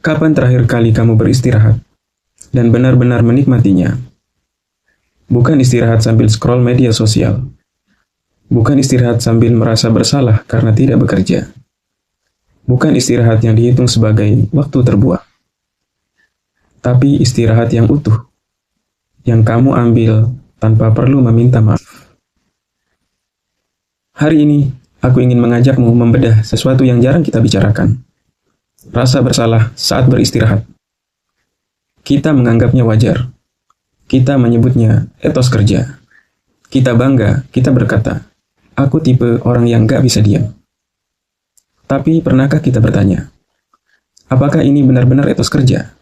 Kapan terakhir kali kamu beristirahat dan benar-benar menikmatinya? Bukan istirahat sambil scroll media sosial. Bukan istirahat sambil merasa bersalah karena tidak bekerja. Bukan istirahat yang dihitung sebagai waktu terbuang. Tapi istirahat yang utuh, yang kamu ambil tanpa perlu meminta maaf. Hari ini, aku ingin mengajakmu membedah sesuatu yang jarang kita bicarakan. Rasa bersalah saat beristirahat. Kita menganggapnya wajar. Kita menyebutnya etos kerja. Kita bangga, kita berkata, aku tipe orang yang gak bisa diam. Tapi pernahkah kita bertanya, apakah ini benar-benar etos kerja?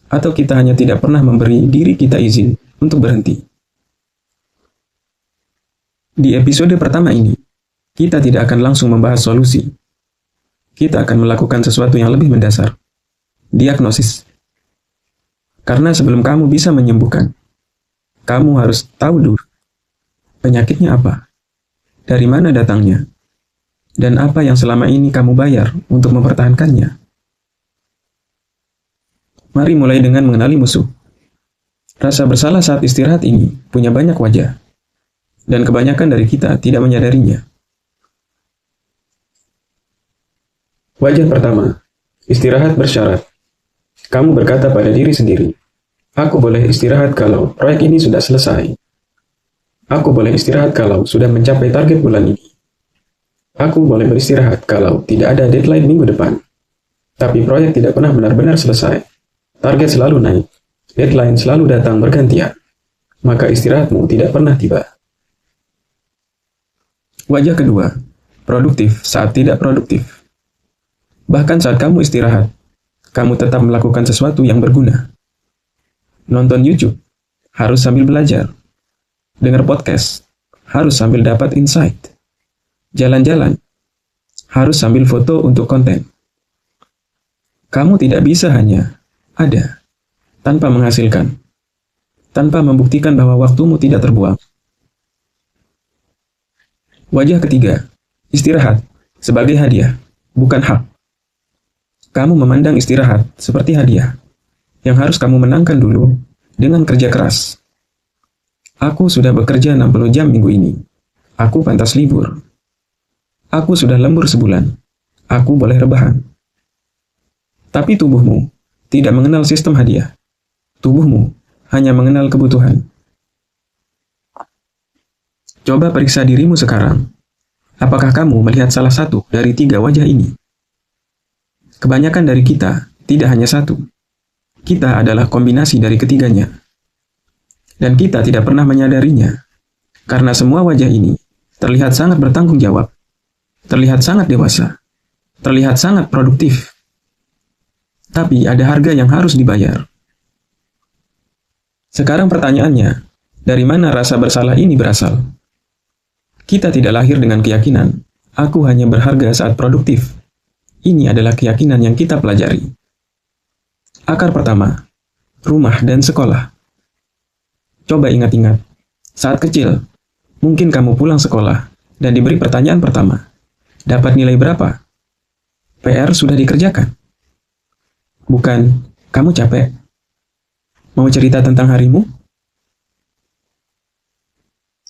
Atau kita hanya tidak pernah memberi diri kita izin untuk berhenti? Di episode pertama ini, kita tidak akan langsung membahas solusi. Kita akan melakukan sesuatu yang lebih mendasar. Diagnosis. Karena sebelum kamu bisa menyembuhkan, kamu harus tahu dulu penyakitnya apa, dari mana datangnya, dan apa yang selama ini kamu bayar untuk mempertahankannya. Mari mulai dengan mengenali musuh. Rasa bersalah saat istirahat ini punya banyak wajah, dan kebanyakan dari kita tidak menyadarinya. Wajah pertama, istirahat bersyarat. Kamu berkata pada diri sendiri, aku boleh istirahat kalau proyek ini sudah selesai. Aku boleh istirahat kalau sudah mencapai target bulan ini. Aku boleh beristirahat kalau tidak ada deadline minggu depan. Tapi proyek tidak pernah benar-benar selesai. Target selalu naik. Deadline selalu datang bergantian. Maka istirahatmu tidak pernah tiba. Wajah kedua, produktif saat tidak produktif. Bahkan saat kamu istirahat, kamu tetap melakukan sesuatu yang berguna. Nonton YouTube, harus sambil belajar. Dengar podcast, harus sambil dapat insight. Jalan-jalan, harus sambil foto untuk konten. Kamu tidak bisa hanya ada, tanpa menghasilkan, tanpa membuktikan bahwa waktumu tidak terbuang. Wajah ketiga, istirahat sebagai hadiah, bukan hak. Kamu memandang istirahat seperti hadiah, yang harus kamu menangkan dulu dengan kerja keras. Aku sudah bekerja 60 jam minggu ini. Aku pantas libur. Aku sudah lembur sebulan. Aku boleh rebahan. Tapi tubuhmu tidak mengenal sistem hadiah. Tubuhmu hanya mengenal kebutuhan. Coba periksa dirimu sekarang. Apakah kamu melihat salah satu dari 3 wajah ini? Kebanyakan dari kita tidak hanya satu. Kita adalah kombinasi dari ketiganya. Dan kita tidak pernah menyadarinya. Karena semua wajah ini terlihat sangat bertanggung jawab. Terlihat sangat dewasa. Terlihat sangat produktif. Tapi ada harga yang harus dibayar. Sekarang pertanyaannya, dari mana rasa bersalah ini berasal? Kita tidak lahir dengan keyakinan, aku hanya berharga saat produktif. Ini adalah keyakinan yang kita pelajari. Akar pertama, rumah dan sekolah. Coba ingat-ingat, saat kecil, mungkin kamu pulang sekolah dan diberi pertanyaan pertama. Dapat nilai berapa? PR sudah dikerjakan? Bukan, kamu capek. Mau cerita tentang harimu?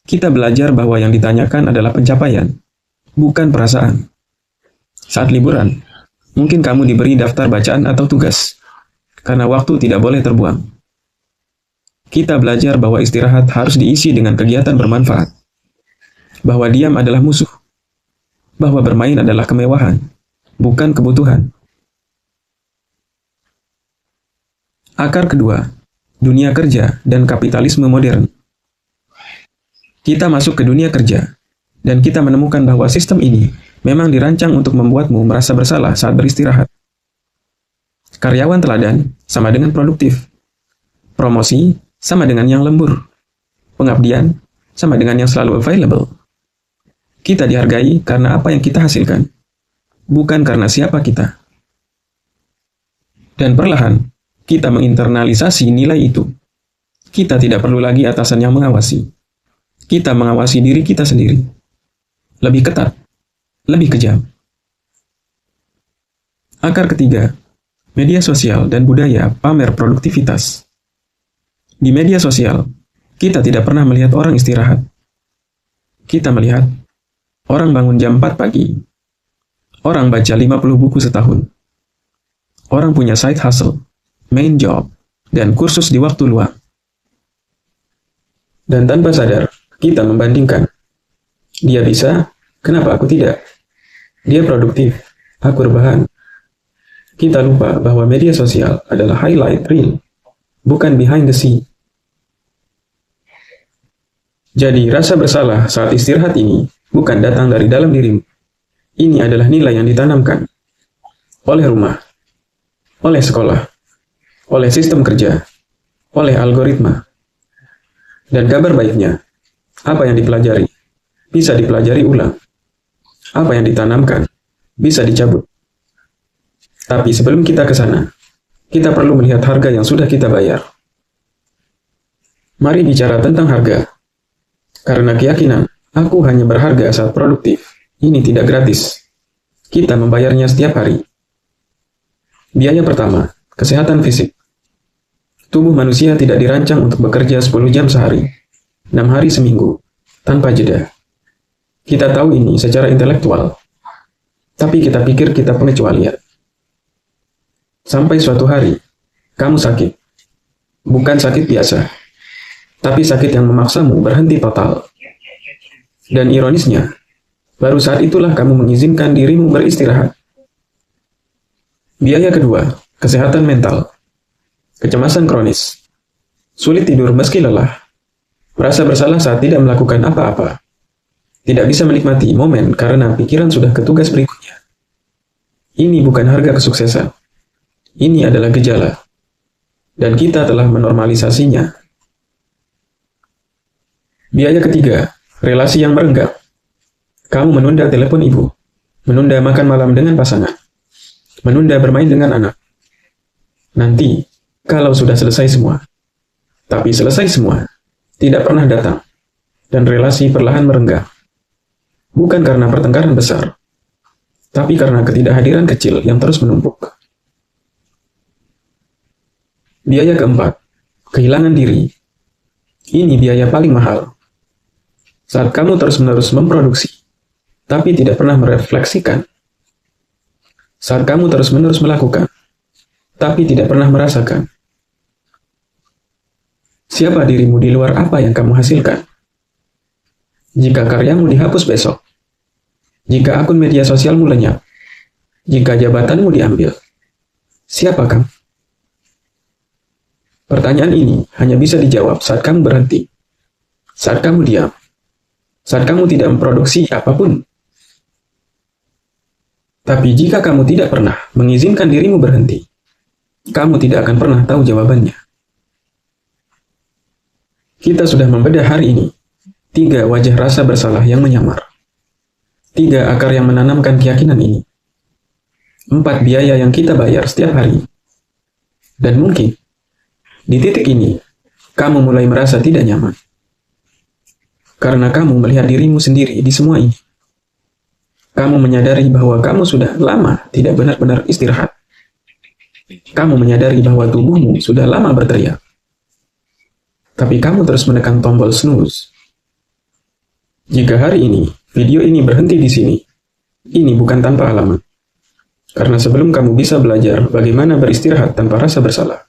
Kita belajar bahwa yang ditanyakan adalah pencapaian, bukan perasaan. Saat liburan, mungkin kamu diberi daftar bacaan atau tugas, karena waktu tidak boleh terbuang. Kita belajar bahwa istirahat harus diisi dengan kegiatan bermanfaat, bahwa diam adalah musuh, bahwa bermain adalah kemewahan, bukan kebutuhan. Akar kedua, dunia kerja dan kapitalisme modern. Kita masuk ke dunia kerja, dan kita menemukan bahwa sistem ini memang dirancang untuk membuatmu merasa bersalah saat beristirahat. Karyawan teladan sama dengan produktif. Promosi sama dengan yang lembur. Pengabdian sama dengan yang selalu available. Kita dihargai karena apa yang kita hasilkan, bukan karena siapa kita. Dan perlahan, kita menginternalisasi nilai itu. Kita tidak perlu lagi atasan yang mengawasi. Kita mengawasi diri kita sendiri. Lebih ketat, lebih kejam. Akar ketiga, Media sosial dan budaya pamer produktivitas. Di media sosial, kita tidak pernah melihat orang istirahat. Kita melihat orang bangun jam 4 pagi. Orang baca 50 buku setahun. Orang punya side hustle, main job, dan kursus di waktu luang. Dan tanpa sadar, kita membandingkan. Dia bisa, kenapa aku tidak? Dia produktif, aku rebahan. Kita lupa bahwa media sosial adalah highlight reel, bukan behind the scene. Jadi, rasa bersalah saat istirahat ini bukan datang dari dalam dirimu. Ini adalah nilai yang ditanamkan oleh rumah, oleh sekolah, oleh sistem kerja, oleh algoritma. Dan kabar baiknya, apa yang dipelajari bisa dipelajari ulang. Apa yang ditanamkan bisa dicabut. Tapi sebelum kita ke sana, kita perlu melihat harga yang sudah kita bayar. Mari bicara tentang harga. Karena keyakinan, aku hanya berharga saat produktif. Ini tidak gratis. Kita membayarnya setiap hari. Biaya pertama, kesehatan fisik. Tubuh manusia tidak dirancang untuk bekerja 10 jam sehari, 6 hari seminggu, tanpa jeda. Kita tahu ini secara intelektual, tapi kita pikir kita pengecualian. Sampai suatu hari, kamu sakit. Bukan sakit biasa, tapi sakit yang memaksamu berhenti total. Dan ironisnya, baru saat itulah kamu mengizinkan dirimu beristirahat. Biaya kedua, kesehatan mental. Kecemasan kronis. Sulit tidur meski lelah. Merasa bersalah saat tidak melakukan apa-apa. Tidak bisa menikmati momen karena pikiran sudah ke tugas berikutnya. Ini bukan harga kesuksesan. Ini adalah gejala. Dan kita telah menormalisasinya. Biaya ketiga, relasi yang merenggang. Kamu menunda telepon ibu, menunda makan malam dengan pasangan, menunda bermain dengan anak. Nanti, kalau sudah selesai semua. Tapi selesai semua, tidak pernah datang, dan relasi perlahan merenggang. Bukan karena pertengkaran besar, tapi karena ketidakhadiran kecil yang terus menumpuk. Biaya keempat, kehilangan diri. Ini biaya paling mahal. Saat kamu terus-menerus memproduksi, tapi tidak pernah merefleksikan. Saat kamu terus-menerus melakukan, tapi tidak pernah merasakan. Siapa dirimu di luar apa yang kamu hasilkan? Jika karyamu dihapus besok, jika akun media sosialmu lenyap, jika jabatanmu diambil, siapa kamu? Pertanyaan ini hanya bisa dijawab saat kamu berhenti, saat kamu diam, saat kamu tidak memproduksi apapun. Tapi jika kamu tidak pernah mengizinkan dirimu berhenti, kamu tidak akan pernah tahu jawabannya. Kita sudah membedah hari ini 3 wajah rasa bersalah yang menyamar, 3 akar yang menanamkan keyakinan ini, 4 biaya yang kita bayar setiap hari. Dan mungkin, di titik ini, kamu mulai merasa tidak nyaman. Karena kamu melihat dirimu sendiri di semua ini. Kamu menyadari bahwa kamu sudah lama tidak benar-benar istirahat. Kamu menyadari bahwa tubuhmu sudah lama berteriak. Tapi kamu terus menekan tombol snooze. Jika hari ini, video ini berhenti di sini, ini bukan tanpa alamat. Karena sebelum kamu bisa belajar bagaimana beristirahat tanpa rasa bersalah,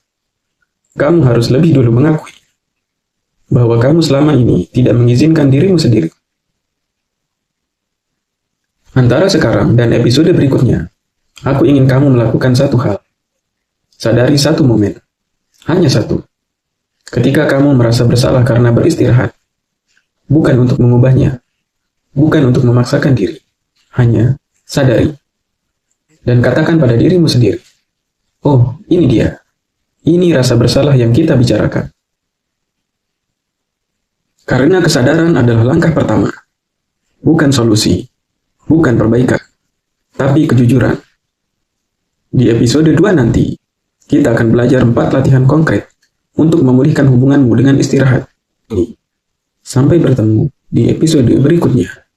kamu harus lebih dulu mengakui bahwa kamu selama ini tidak mengizinkan dirimu sendiri. Antara sekarang dan episode berikutnya, aku ingin kamu melakukan satu hal. Sadari satu momen. Hanya satu. Ketika kamu merasa bersalah karena beristirahat. Bukan untuk mengubahnya. Bukan untuk memaksakan diri. Hanya sadari. Dan katakan pada dirimu sendiri. Oh, ini dia. Ini rasa bersalah yang kita bicarakan. Karena kesadaran adalah langkah pertama. Bukan solusi. Bukan perbaikan. Tapi kejujuran. Di episode 2 nanti, kita akan belajar 4 latihan konkret untuk memulihkan hubunganmu dengan istirahat. Sampai bertemu di episode berikutnya.